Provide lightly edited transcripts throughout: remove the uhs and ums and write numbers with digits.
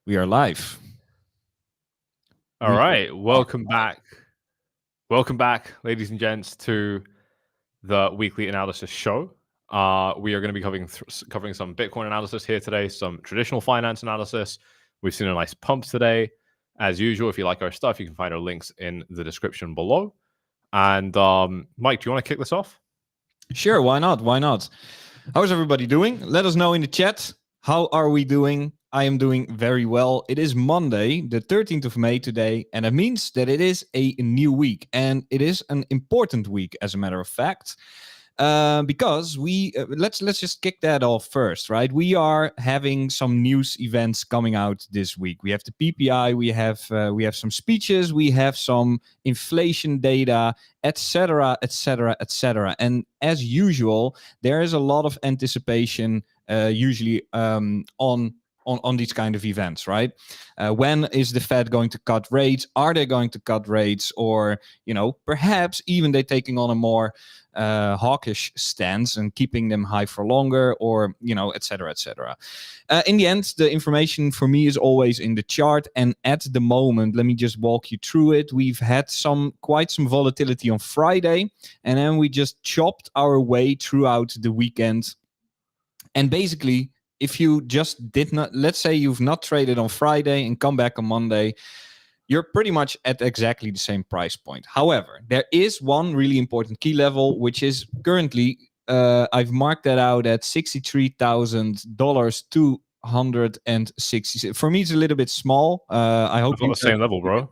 We are live. All right, welcome back. Welcome back, ladies and gents, to the weekly analysis show. We are going to be covering some Bitcoin analysis here today, some traditional finance analysis. We've seen a nice pump today. As usual, if you like our stuff, you can find our links in the description below. And Mike, do you want to kick this off? Sure, why not? Why not? How's everybody doing? Let us know in the chat. How are we doing? I am doing very well. It is Monday, the 13th of May today, and that means that it is a new week, and it is an important week, as a matter of fact. Because we let's just kick that off first, right? We are having some news events coming out this week. We have the PPI, we have some speeches, we have some inflation data, etc., etc., etc. And as usual, there is a lot of anticipation, usually on these kind of events, right? When is the Fed going to cut rates? Are they going to cut rates? Or, perhaps even they're taking on a more hawkish stance and keeping them high for longer, or, et cetera, et cetera. In the end, the information for me is always in the chart. And at the moment, let me just walk you through it. We've had quite some volatility on Friday, and then we just chopped our way throughout the weekend. And basically, if you just did not, let's say you've not traded on Friday and come back on Monday, you're pretty much at exactly the same price point. However, there is one really important key level, which is currently, I've marked that out at $63,000 to 160. For me, it's a little bit small. I hope I've got the same level, bro.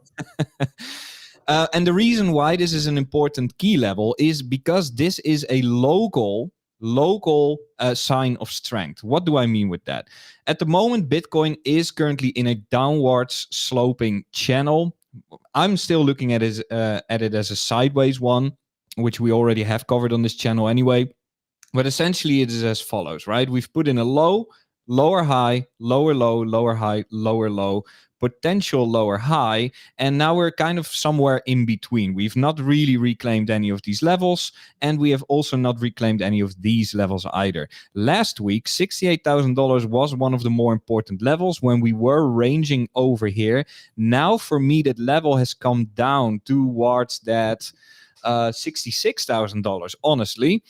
And the reason why this is an important key level is because this is a local sign of strength. What do I mean with that? At the moment, Bitcoin is currently in a downwards sloping channel. I'm still looking at it as a sideways one, which we already have covered on this channel anyway. But essentially, it is as follows, right? We've put in a low, lower high, lower low, lower high, lower low, potential lower high, and now we're kind of somewhere in between. We've not really reclaimed any of these levels, and we have also not reclaimed any of these levels either. Last week, $68,000 was one of the more important levels when we were ranging over here. Now, for me, that level has come down towards that $66,000, honestly,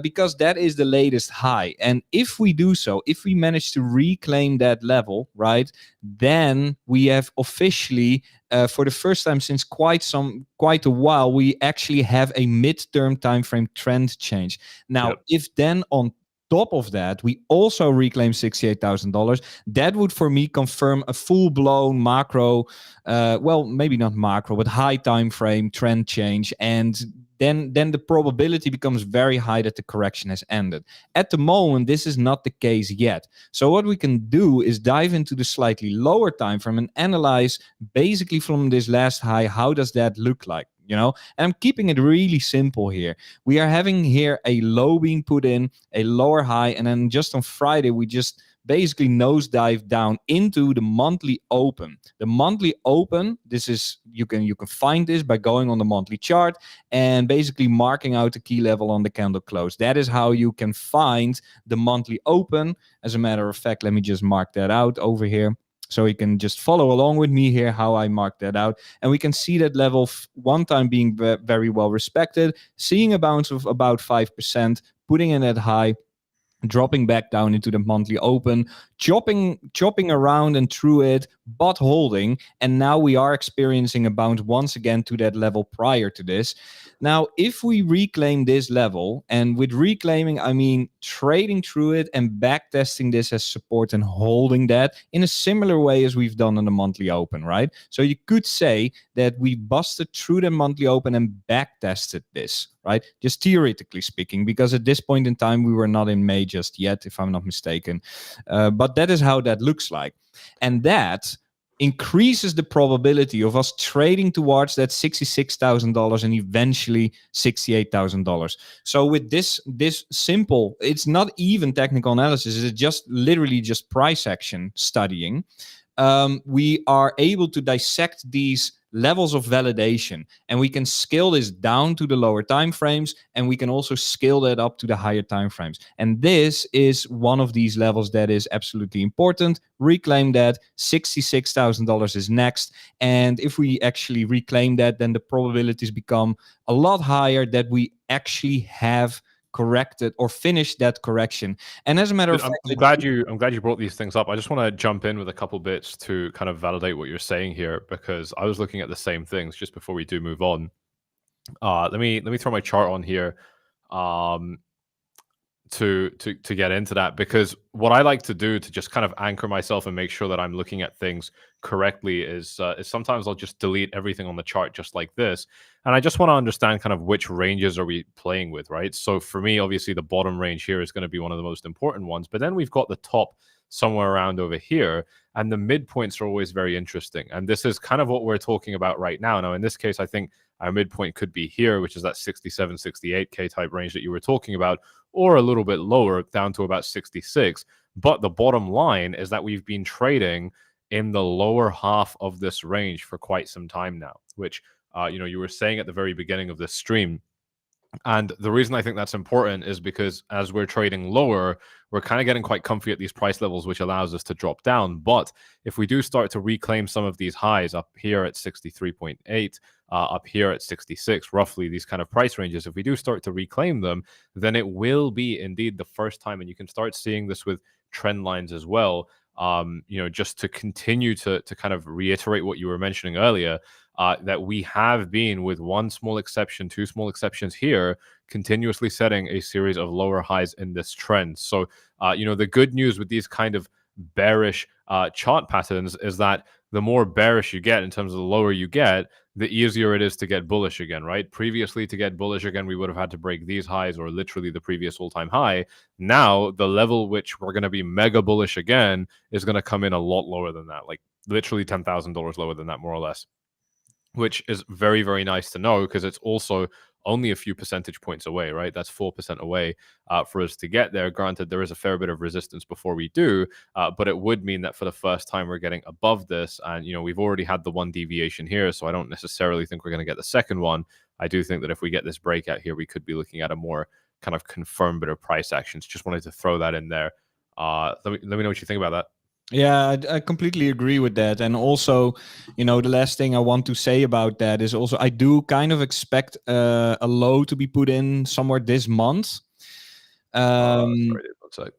because that is the latest high. And if we do so, if we manage to reclaim that level, right, then we have officially, for the first time since quite a while, we actually have a midterm time frame trend change. Now, if then on top of that, we also reclaim $68,000. That would, for me, confirm a full-blown macro, well, maybe not macro, but high time frame trend change, and then the probability becomes very high that the correction has ended. At the moment, this is not the case yet. So what we can do is dive into the slightly lower time frame and analyze basically from this last high, how does that look like? And I'm keeping it really simple here. We are having here a low being put in, a lower high, and then just on Friday, we just basically nosedive down into the monthly open. The monthly open, this is, you can find this by going on the monthly chart and basically marking out the key level on the candle close. That is how you can find the monthly open. As a matter of fact, let me just mark that out over here, so you can just follow along with me here, how I mark that out. And we can see that level one time being very well respected, seeing a bounce of about 5%, putting in that high, dropping back down into the monthly open, chopping around and through it, but holding. And now we are experiencing a bounce once again to that level prior to this. Now, if we reclaim this level, and with reclaiming, I mean trading through it and backtesting this as support and holding that in a similar way as we've done on the monthly open, right? So you could say that we busted through the monthly open and backtested this, right? Just theoretically speaking, because at this point in time, we were not in May just yet, if I'm not mistaken. But that is how that looks like. And that increases the probability of us trading towards that $66,000 and eventually $68,000. So with this simple, it's not even technical analysis, it's just literally just price action studying. we are able to dissect these levels of validation, and we can scale this down to the lower time frames, and we can also scale that up to the higher time frames. And this is one of these levels that is absolutely important. Reclaim that. $66,000 is next, and if we actually reclaim that, then the probabilities become a lot higher that we actually have corrected or finished that correction. And as a matter of fact, I'm glad you brought these things up. I just want to jump in with a couple bits to kind of validate what you're saying here, because I was looking at the same things just before we do move on. Let me throw my chart on here. To get into that, because what I like to do to just kind of anchor myself and make sure that I'm looking at things correctly is sometimes I'll just delete everything on the chart just like this, and I just want to understand kind of which ranges are we playing with, right? So for me, obviously the bottom range here is going to be one of the most important ones, but then we've got the top somewhere around over here, and the midpoints are always very interesting, and this is kind of what we're talking about right now. Now in this case, I think our midpoint could be here, which is that 67 68k type range that you were talking about, or a little bit lower down to about 66. But the bottom line is that we've been trading in the lower half of this range for quite some time now, which you were saying at the very beginning of this stream. And the reason I think that's important is because as we're trading lower, we're kind of getting quite comfy at these price levels, which allows us to drop down. But if we do start to reclaim some of these highs up here at 63.8, up here at 66, roughly these kind of price ranges, if we do start to reclaim them, then it will be indeed the first time. And you can start seeing this with trend lines as well. Just to continue to kind of reiterate what you were mentioning earlier, that we have been, with one small exception, two small exceptions here, continuously setting a series of lower highs in this trend. So, the good news with these kind of bearish chart patterns is that the more bearish you get in terms of the lower you get, the easier it is to get bullish again, right? Previously, to get bullish again, we would have had to break these highs or literally the previous all-time high. Now, the level which we're going to be mega bullish again is going to come in a lot lower than that, like literally $10,000 lower than that, more or less, which is very, very nice to know, because it's also only a few percentage points away, right? That's 4% away for us to get there. Granted, there is a fair bit of resistance before we do, but it would mean that for the first time we're getting above this. And, we've already had the one deviation here, so I don't necessarily think we're going to get the second one. I do think that if we get this breakout here, we could be looking at a more kind of confirmed bit of price actions. Just wanted to throw that in there. Let me know what you think about that. Yeah, I completely agree with that. And also, the last thing I want to say about that is also I do kind of expect a low to be put in somewhere this month. Sorry, one sec.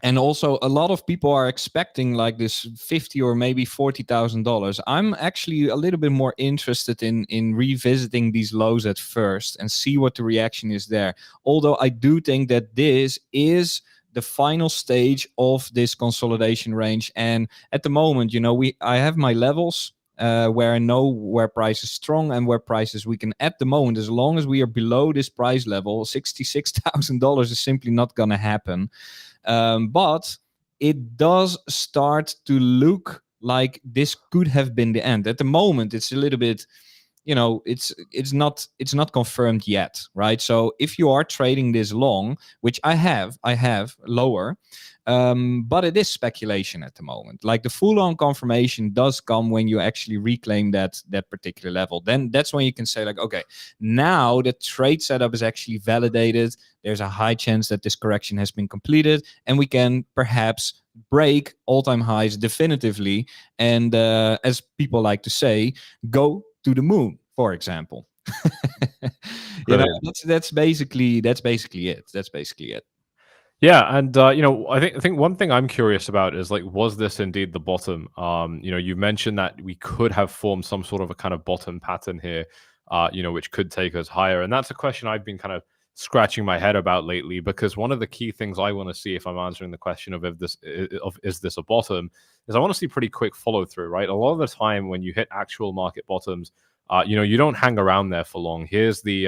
And also, a lot of people are expecting like this $50,000 or maybe $40,000. I'm actually a little bit more interested in revisiting these lows at first and see what the reaction is there. Although I do think that this is the final stage of this consolidation range, and at the moment, I have my levels where I know where price is strong and where price is weak. And at the moment, as long as we are below this price level, $66,000 is simply not going to happen. But it does start to look like this could have been the end. At the moment, it's a little bit, it's not confirmed yet, right? So if you are trading this long, which I have lower, but it is speculation at the moment. Like the full-on confirmation does come when you actually reclaim that particular level. Then that's when you can say like, okay, now the trade setup is actually validated. There's a high chance that this correction has been completed, and we can perhaps break all-time highs definitively, and as people like to say, go to the moon, for example. That's basically it. Yeah, and I think one thing I'm curious about is, like, was this indeed the bottom? You mentioned that we could have formed some sort of a kind of bottom pattern here, which could take us higher, and that's a question I've been kind of scratching my head about lately, because one of the key things I want to see if I'm answering the question of is this a bottom, is I want to see pretty quick follow through, right? A lot of the time when you hit actual market bottoms, you don't hang around there for long. Here's the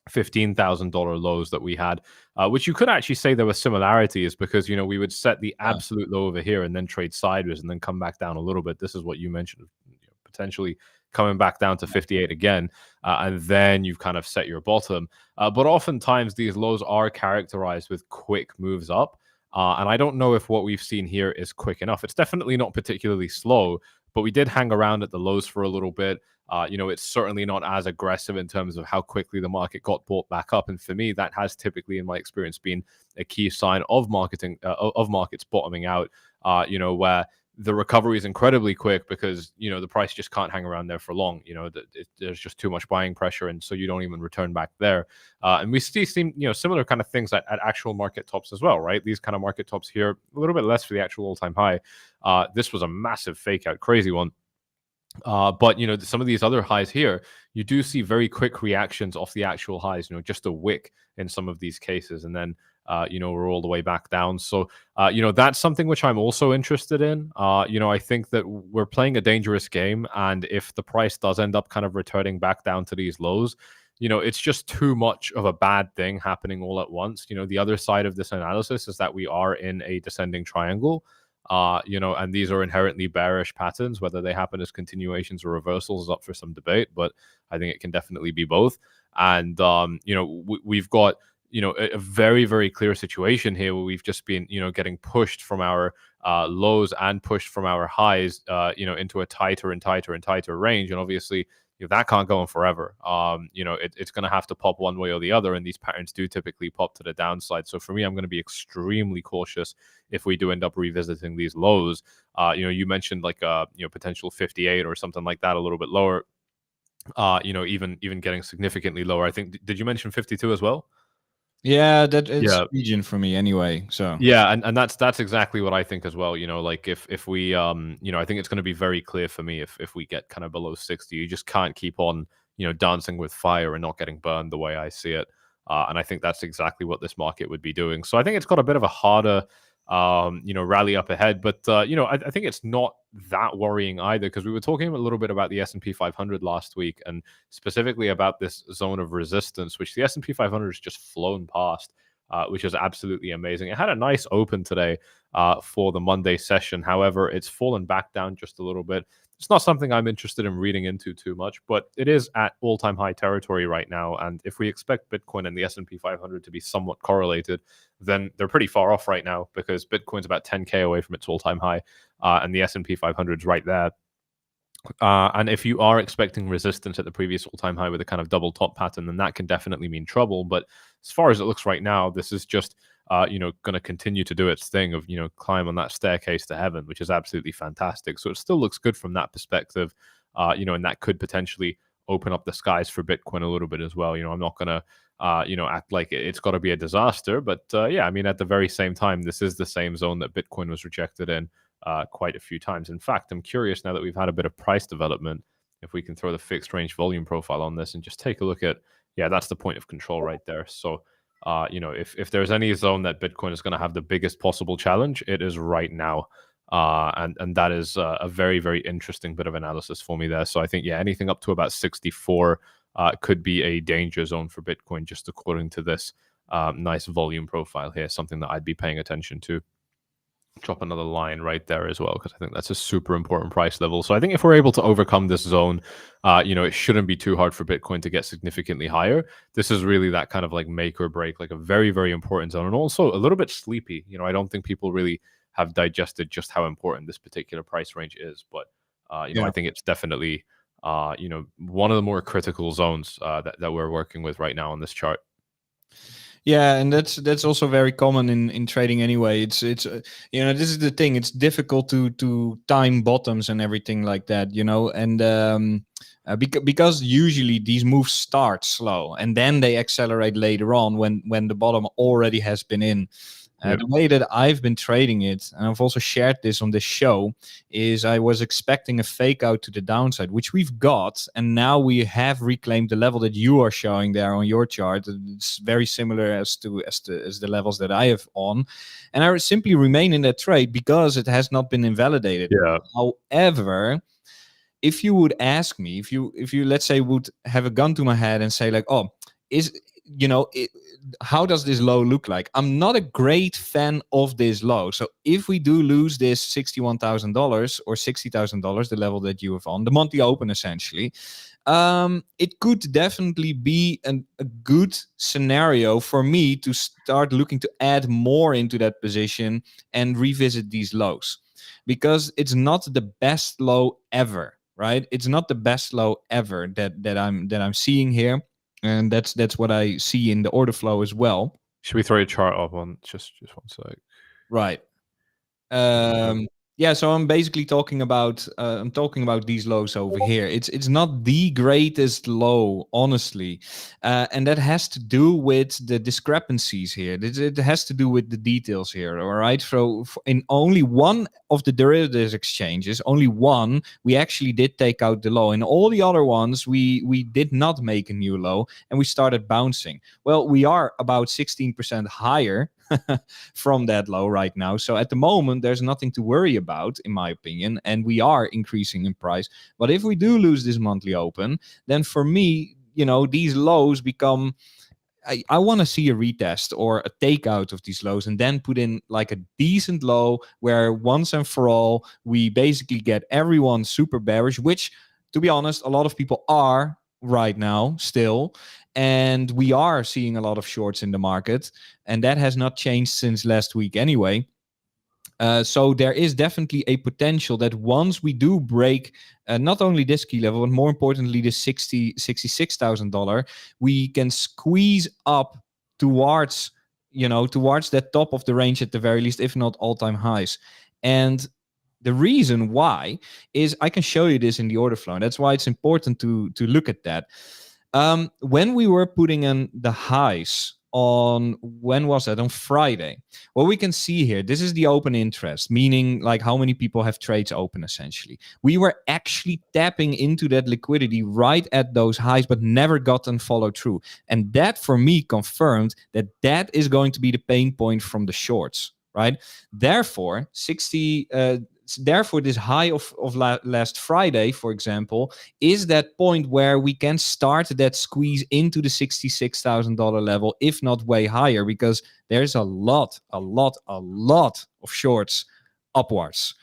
$15,000 lows that we had, which you could actually say there were similarities, because we would set the absolute low over here and then trade sideways and then come back down a little bit. This is what you mentioned, potentially coming back down to 58 again, and then you've kind of set your bottom. But oftentimes these lows are characterized with quick moves up. And I don't know if what we've seen here is quick enough. It's definitely not particularly slow, but we did hang around at the lows for a little bit. It's certainly not as aggressive in terms of how quickly the market got bought back up. And for me, that has typically, in my experience, been a key sign of markets bottoming out. Where the recovery is incredibly quick because the price just can't hang around there for long. There's just too much buying pressure, and so you don't even return back there. And we see similar kind of things at actual market tops as well, right? These kind of market tops here, a little bit less for the actual all-time high. This was a massive fake out, crazy one. But some of these other highs here, you do see very quick reactions off the actual highs. Just a wick in some of these cases, and then we're all the way back down. So that's something which I'm also interested in. I think that we're playing a dangerous game, and if the price does end up kind of returning back down to these lows, it's just too much of a bad thing happening all at once. The other side of this analysis is that we are in a descending triangle. And these are inherently bearish patterns. Whether they happen as continuations or reversals is up for some debate, but I think it can definitely be both. And we've got a very, very clear situation here where we've just been getting pushed from our lows and pushed from our highs into a tighter and tighter and tighter range. And obviously that can't go on forever. It's going to have to pop one way or the other, and these patterns do typically pop to the downside. So for me, I'm going to be extremely cautious if we do end up revisiting these lows. You mentioned like potential 58 or something like that, a little bit lower. Even getting significantly lower. I think, did you mention 52 as well? Yeah, that it's region for me anyway. So yeah, and that's exactly what I think as well. Like if we I think it's going to be very clear for me if we get kind of below 60, you just can't keep on dancing with fire and not getting burned the way I see it. And I think that's exactly what this market would be doing. So I think it's got a bit of a harder rally up ahead, but I think it's not that worrying either, because we were talking a little bit about the S&P 500 last week, and specifically about this zone of resistance, which the S&P 500 has just flown past, which is absolutely amazing. It had a nice open today for the Monday session. However, it's fallen back down just a little bit. It's not something I'm interested in reading into too much, but it is at all-time high territory right now. And if we expect Bitcoin and the S&P 500 to be somewhat correlated, then they're pretty far off right now, because Bitcoin's about 10K away from its all-time high, and the S&P 500 is right there. And if you are expecting resistance at the previous all-time high with a kind of double top pattern, then that can definitely mean trouble. But as far as it looks right now, this is just going to continue to do its thing of climb on that staircase to heaven, which is absolutely fantastic. So it still looks good from that perspective, and that could potentially open up the skies for Bitcoin a little bit as well. I'm not going to act like it's got to be a disaster, but yeah, I mean, at the very same time, this is the same zone that Bitcoin was rejected in quite a few times. In fact, I'm curious, now that we've had a bit of price development, if we can throw the fixed range volume profile on this and just take a look at, yeah, that's the point of control right there. So, if there's any zone that Bitcoin is going to have the biggest possible challenge, it is right now. And that is a very, very interesting bit of analysis for me there. So I think, yeah, anything up to about 64 could be a danger zone for Bitcoin, just according to this nice volume profile here, something that I'd be paying attention to. Drop another line right there as well, because I think that's a super important price level. So I think if we're able to overcome this zone, it shouldn't be too hard for Bitcoin to get significantly higher. This is really that kind of like make or break, like a very, very important zone, and also a little bit sleepy. I don't think people really have digested just how important this particular price range is. But I think it's definitely one of the more critical zones that we're working with right now on this chart. Yeah, and that's also very common in trading anyway. It's this is the thing. It's difficult to time bottoms and everything like that, and because usually these moves start slow and then they accelerate later on when the bottom already has been in. The way that I've been trading it, and I've also shared this on this show, is I was expecting a fake out to the downside, which we've got, and now we have reclaimed the level that you are showing there on your chart. It's very similar as the levels that I have on, and I simply remain in that trade because it has not been invalidated. Yeah. However, if you would ask me, if you let's say would have a gun to my head and say like, oh, how does this low look like? I'm not a great fan of this low. So if we do lose this $61,000 or $60,000, the level that you have on, the monthly open essentially, It could definitely be a good scenario for me to start looking to add more into that position and revisit these lows, because it's not the best low ever, right? It's not the best low ever that I'm seeing here, and that's what I see in the order flow as well. Should we throw your chart up on just 1 sec? Right. Uh, Yeah, so I'm basically talking about these lows over here. It's not the greatest low, honestly, and that has to do with the discrepancies here. It has to do with the details here. All right, so in only one of the derivatives exchanges, only one, we actually did take out the low. In all the other ones, we did not make a new low, and we started bouncing. Well, we are about 16% higher from that low right now. So at the moment, there's nothing to worry about, in my opinion, and we are increasing in price. But if we do lose this monthly open, then for me, these lows become. I want to see a retest or a takeout of these lows and then put in like a decent low where once and for all we basically get everyone super bearish, which, to be honest, a lot of people are right now still. And we are seeing a lot of shorts in the market. And that has not changed since last week anyway. So there is definitely a potential that once we do break not only this key level, but more importantly, the $66,000, we can squeeze up towards, towards that top of the range at the very least, if not all-time highs. And the reason why is I can show you this in the order flow. And that's why it's important to look at that. When we were putting in the highs on, when was that? On Friday. What we can see here, this is the open interest, meaning like how many people have trades open essentially. We were actually tapping into that liquidity right at those highs, but never gotten follow through. And that for me confirmed that that is going to be the pain point from the shorts, right? Therefore, therefore this high of last Friday, for example, is that point where we can start that squeeze into the $66,000 level, if not way higher, because there's a lot of shorts upwards.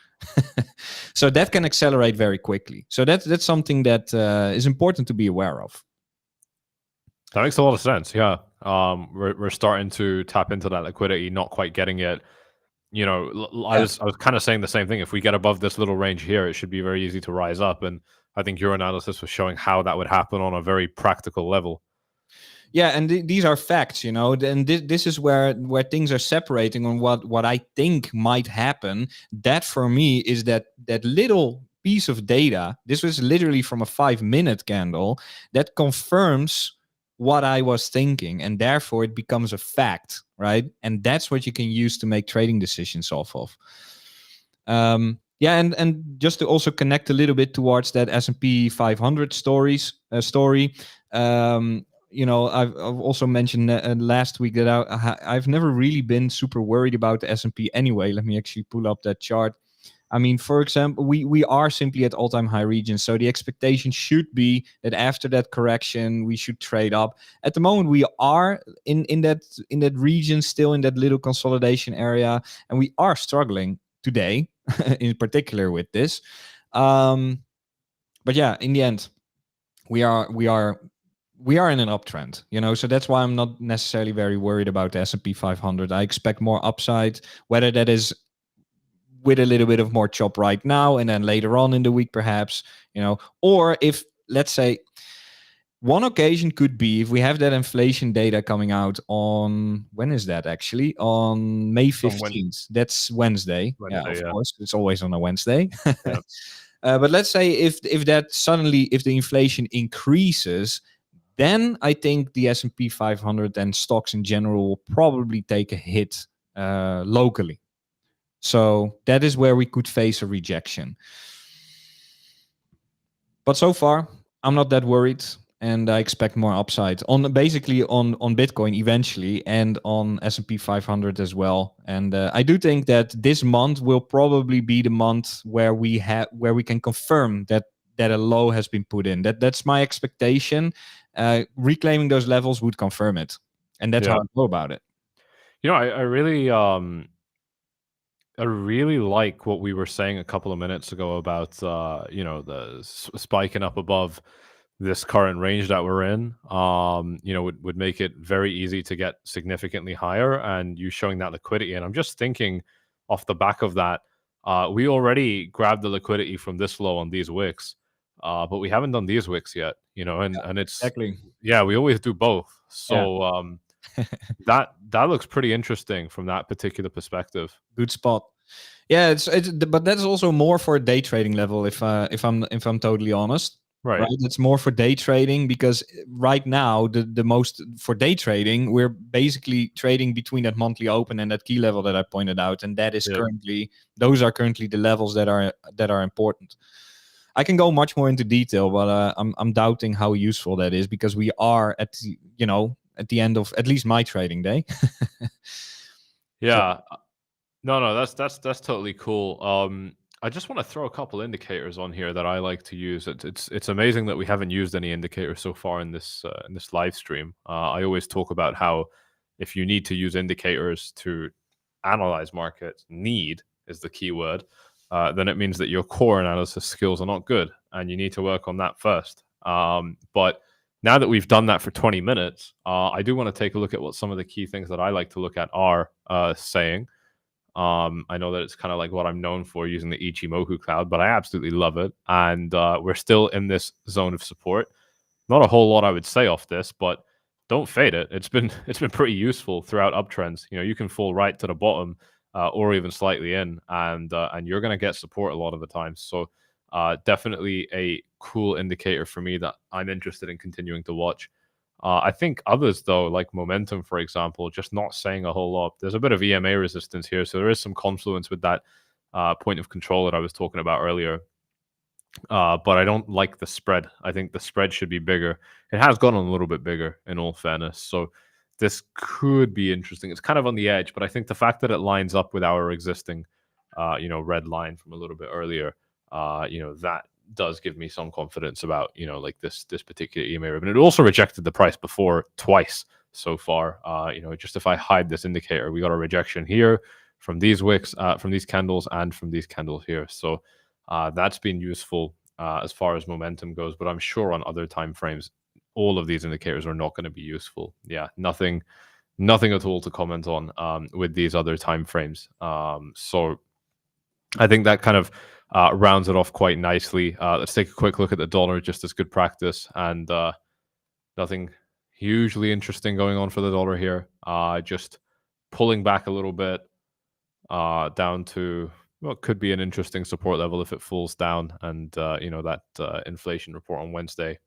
So that can accelerate very quickly. So that's something that is important to be aware of. That makes a lot of sense. Yeah, we're starting to tap into that liquidity, not quite getting it. I was kind of saying the same thing. If we get above this little range here, it should be very easy to rise up. And I think your analysis was showing how that would happen on a very practical level. Yeah, and these are facts, and this is where things are separating on what I think might happen. That for me is that little piece of data. This was literally from a 5-minute candle that confirms what I was thinking, and therefore it becomes a fact, right? And that's what you can use to make trading decisions off of. Yeah, and just to also connect a little bit towards that S&P 500 story. I've also mentioned last week that I've never really been super worried about the S&P anyway. Let me actually pull up that chart. I mean, for example, we are simply at all-time high regions, so the expectation should be that after that correction, we should trade up. At the moment, we are in that region, still in that little consolidation area, and we are struggling today, in particular with this. But yeah, in the end, we are in an uptrend, so that's why I'm not necessarily very worried about the S&P 500. I expect more upside, whether that is with a little bit of more chop right now and then later on in the week perhaps, or if, let's say, one occasion could be if we have that inflation data coming out on, when is that actually? On May 15th. That's Wednesday. Yeah, of course. It's always on a Wednesday. Yeah. But let's say if that suddenly, if the inflation increases, then I think the S&P 500 and stocks in general will probably take a hit locally. So that is where we could face a rejection. But so far, I'm not that worried, and I expect more upside on Bitcoin eventually, and on S&P 500 as well. And I do think that this month will probably be the month where we can confirm that a low has been put in. That's my expectation. Reclaiming those levels would confirm it, and that's how I go about it. I really like what we were saying a couple of minutes ago about the spiking up above this current range that we're in, would make it very easy to get significantly higher. And you showing that liquidity, and I'm just thinking off the back of that, we already grabbed the liquidity from this low on these wicks, but we haven't done these wicks yet. And it's Exactly. we always do both. So that looks pretty interesting from that particular perspective. Good spot. Yeah, but that's also more for a day trading level. If I'm totally honest, Right. It's more for day trading, because right now the most for day trading, we're basically trading between that monthly open and that key level that I pointed out, and that is those are currently the levels that are important. I can go much more into detail, but I'm doubting how useful that is, because we are at the end of at least my trading day. Yeah. So. No, that's totally cool. I just want to throw a couple indicators on here that I like to use. It's amazing that we haven't used any indicators so far in this live stream. I always talk about how if you need to use indicators to analyze markets, need is the key word, then it means that your core analysis skills are not good, and you need to work on that first. But now that we've done that for 20 minutes, I do want to take a look at what some of the key things that I like to look at are saying. I know that it's kind of like what I'm known for, using the Ichimoku cloud, but I absolutely love it. And we're still in this zone of support. Not a whole lot I would say off this, but don't fade it. It's been pretty useful throughout uptrends. You can fall right to the bottom or even slightly in, and you're going to get support a lot of the time. So definitely a cool indicator for me that I'm interested in continuing to watch. I think others, though, like momentum, for example, just not saying a whole lot. There's a bit of EMA resistance here, so there is some confluence with that point of control that I was talking about earlier. But I don't like the spread. I think the spread should be bigger. It has gotten a little bit bigger, in all fairness. So this could be interesting. It's kind of on the edge, but I think the fact that it lines up with our existing, red line from a little bit earlier, that does give me some confidence about, like this particular EMA ribbon. It also rejected the price before twice so far. Just if I hide this indicator, we got a rejection here from these wicks, from these candles, and from these candles here. So that's been useful as far as momentum goes, but I'm sure on other time frames, all of these indicators are not going to be useful. Yeah, nothing at all to comment on with these other time frames. So I think that kind of rounds it off quite nicely. Let's take a quick look at the dollar, just as good practice, and nothing hugely interesting going on for the dollar here. Just pulling back a little bit down to what could be an interesting support level if it falls down, and that inflation report on Wednesday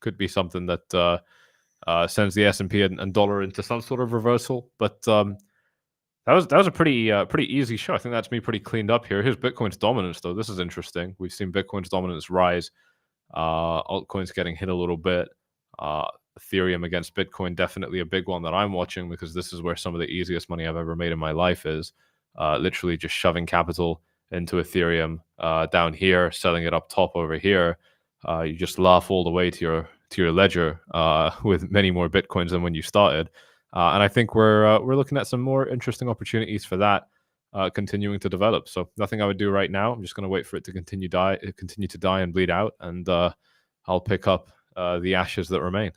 could be something that sends the S&P and dollar into some sort of reversal. But that was a pretty easy show. I think that's me pretty cleaned up here. Here's Bitcoin's dominance, though. This is interesting. We've seen Bitcoin's dominance rise. Altcoins getting hit a little bit. Ethereum against Bitcoin, definitely a big one that I'm watching, because this is where some of the easiest money I've ever made in my life is. Literally just shoving capital into Ethereum down here, selling it up top over here. You just laugh all the way to your ledger with many more Bitcoins than when you started. And I think we're looking at some more interesting opportunities for that continuing to develop. So nothing I would do right now. I'm just going to wait for it to continue to die and bleed out, and I'll pick up the ashes that remain.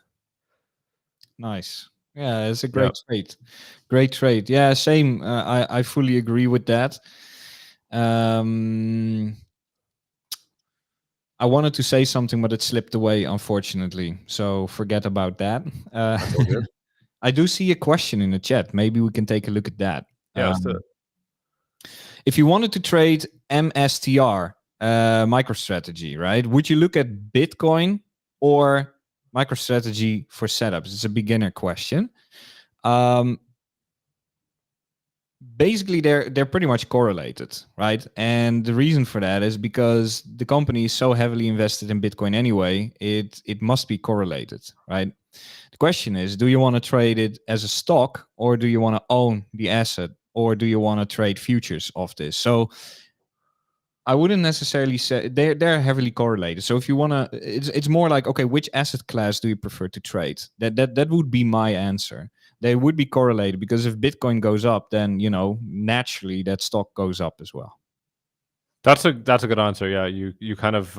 Nice. Yeah, it's a great trade. Great trade. Yeah, same. I fully agree with that. I wanted to say something, but it slipped away, unfortunately. So forget about that. That's all good. I do see a question in the chat. Maybe we can take a look at that. Yeah, let's do it. If you wanted to trade MSTR, MicroStrategy, right? Would you look at Bitcoin or MicroStrategy for setups? It's a beginner question. Basically, they're pretty much correlated, right? And the reason for that is because the company is so heavily invested in Bitcoin anyway. It must be correlated, right? The question is, do you want to trade it as a stock, or do you want to own the asset, or do you want to trade futures of this? So I wouldn't necessarily say they're heavily correlated. So if you want to, it's more like, okay, which asset class do you prefer to trade? That would be my answer. They would be correlated, because if Bitcoin goes up, then naturally that stock goes up as well. That's a good answer. Yeah, you kind of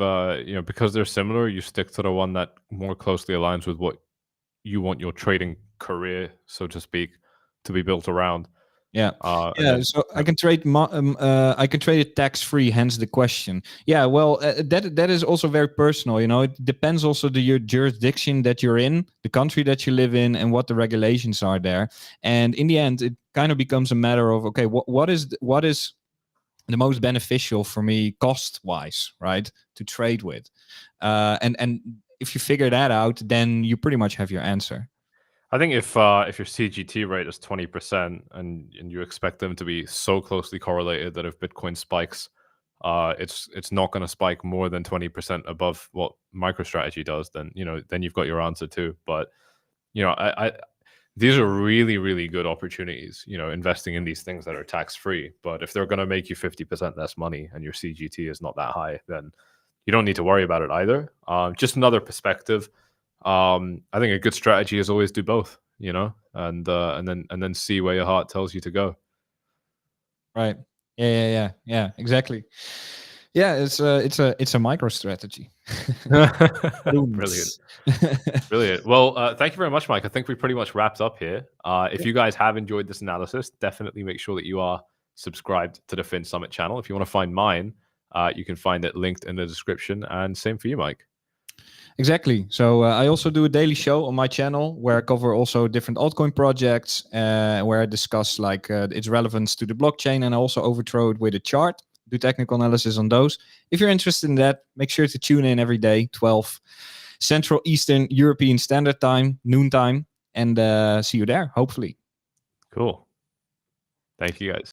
because they're similar, you stick to the one that more closely aligns with what you want your trading career, so to speak, to be built around. Yeah, And then So I can trade. I can trade it tax free. Hence the question. Yeah, well, that is also very personal. It depends also your jurisdiction that you're in, the country that you live in, and what the regulations are there. And in the end, it kind of becomes a matter of, okay, what is the most beneficial for me cost wise, right, to trade with, and if you figure that out, then you pretty much have your answer. I think if your CGT rate is 20% and you expect them to be so closely correlated that if Bitcoin spikes, it's not going to spike more than 20% above what MicroStrategy does, then then you've got your answer too. But I these are really, really good opportunities, investing in these things that are tax free. But if they're going to make you 50% less money and your CGT is not that high, then you don't need to worry about it either. Just another perspective. I think a good strategy is always do both, and then see where your heart tells you to go. Right. Yeah. Exactly. Yeah, it's a MicroStrategy. Brilliant. Brilliant. Well, thank you very much, Mike. I think we pretty much wrapped up here. If you guys have enjoyed this analysis, definitely make sure that you are subscribed to the Fin Summit channel. If you want to find mine, you can find it linked in the description. And same for you, Mike. Exactly. So I also do a daily show on my channel where I cover also different altcoin projects, where I discuss like its relevance to the blockchain, and I also overthrow it with a chart, do technical analysis on those. If you're interested in that, make sure to tune in every day, 12 Central Eastern European Standard Time, noontime, and see you there, hopefully. Cool. Thank you, guys.